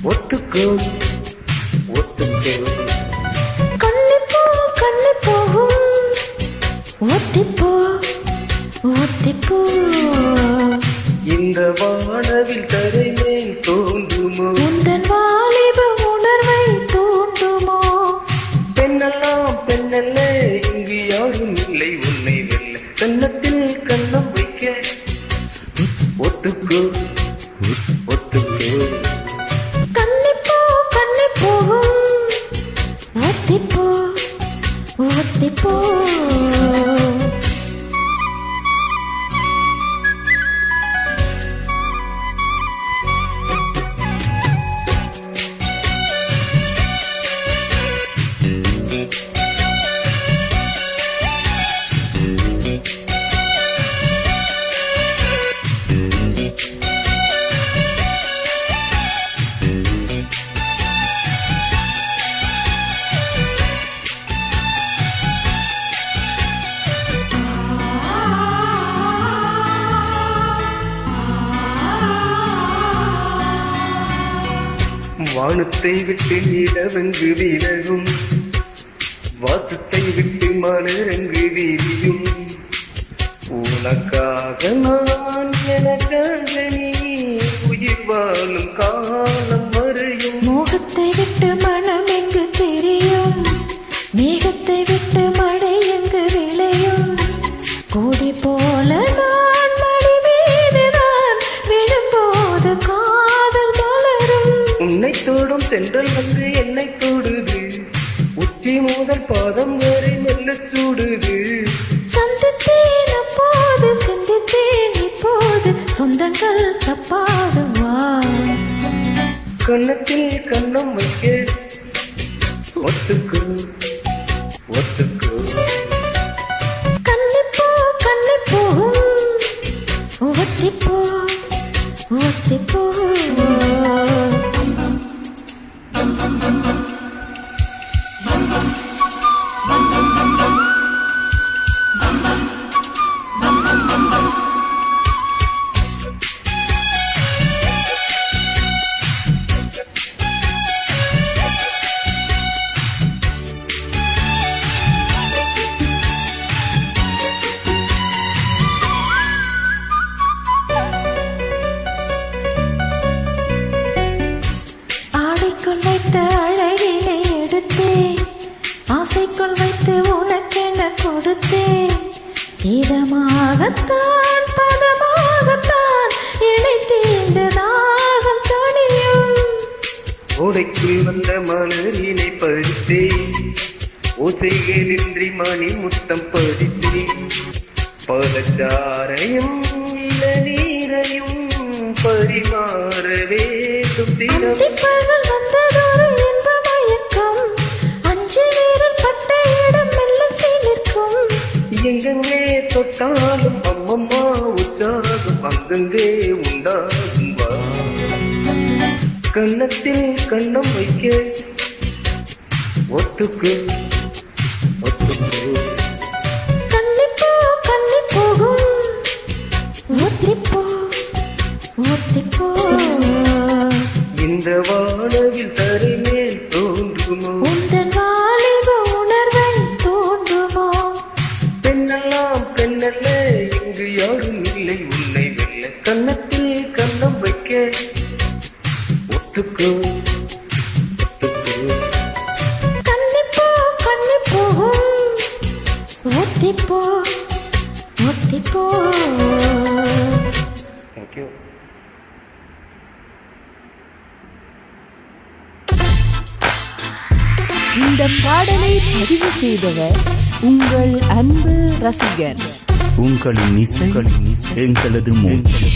ஒத்துக்கோ ஒத்துக்கோ கண்ணிப்போ கண்ணிப்போகும் ஒத்திப்போ ஒத்திப்போ இந்த வானவில் தரைமேல் தோன்றுமோ உந்தன் வாலிப உணர்வை தூண்டுமோ பெண்ணெல்லாம் பெண்ணல்ல இங்கு யாரும் இல்லை உன்னை வெல்ல கன்னத்தில் கண்ணம் வைக்க ஒத்துக்கோ ஒத்துக்கோ கண்ணிப்போ கண்ணிப்போகும் ஒத்திப்போ ஒத்திப்போ வானத்தை விட்டு நிலவெங்கு விலகும் வாசத்தை விட்டு மலரங்கு விரியும் உனக்காக நான் எனக்காக நீ உயிர் வாழும் காலம் மறையும் மோகத்தை விட்டு மனம் எங்கு தெரியும் மேகத்தை விட்டு மழை எங்கு விளையும் கோடி போல நான் மடி மீதுதான் விழும்போது காதல் மலரும் உன்னை தோடும் தென்றல் வந்து என்னை தொடுது உச்சி முதல் பாதம் வரை மெல்ல சூடுது சந்தித்தேன் அப்போது சிந்தித்தேன் இப்போது சொந்தங்கள் தப்பாடுவா கன்னத்தில் கண்ணம் வைக்க ஒத்துக்கோ ஒத்துக்கோ கண்ணிப்போ கண்ணிப்போ ஒத்திப்போ ஒத்திப்போ ஆடைக்குள் வைத்த அழகினை எடுத்தேன் ஆசைக்குள் வைத்து உனக்கென கொடுத்தேன் இதமாகத்தான் பதமாகத்தான் இணைத்தேன் தாகம் தணியும் ஓடைக்குள் வந்த மலரினை பறித்தேன் ஓசைகளின்றி மணி முத்தம் பதித்தேன் பதச்சாரையும் இளநீரையும் பரிமாற வேண்டும் தினம் திப்பர்கள் வந்ததொரு இன்ப மயக்கம் அஞ்சு வீரன் பட்ட இடம் மெல்ல சீனிற்கும் எங்கெங்கே தொட்டாலும் அம்மம்மா உற்சாகம் அங்கங்கே உண்டாகும் வா கன்னத்தில் கண்ணம் வைக்க ஒத்துக்கு ஒத்துக்கு கண்ணிப்போ கண்ணிப்போகும் ஒத்திப்போ ஒத்திப்போ இந்த வானவில் தரைமேல் தோன்றுமோ உந்தன் வாலிப உணர்வை தோன்றுமோ பெண்ணெல்லாம் பெண்ணல்ல இங்கு யாரும் இல்லை உன்னை வெல்ல கன்னத்தில் கண்ணம் வைக்க ஒத்துக்கோ ஒத்துக்கோ கண்ணிப்போ கண்ணிப்போகும் ஒத்திப்போ ஒத்திப்போ தேங்க்யூ இந்த பாடலை பதிவு செய்தவர் உங்கள் அன்பு ரசிகர். உங்களின் இசை எங்களது மூச்சு.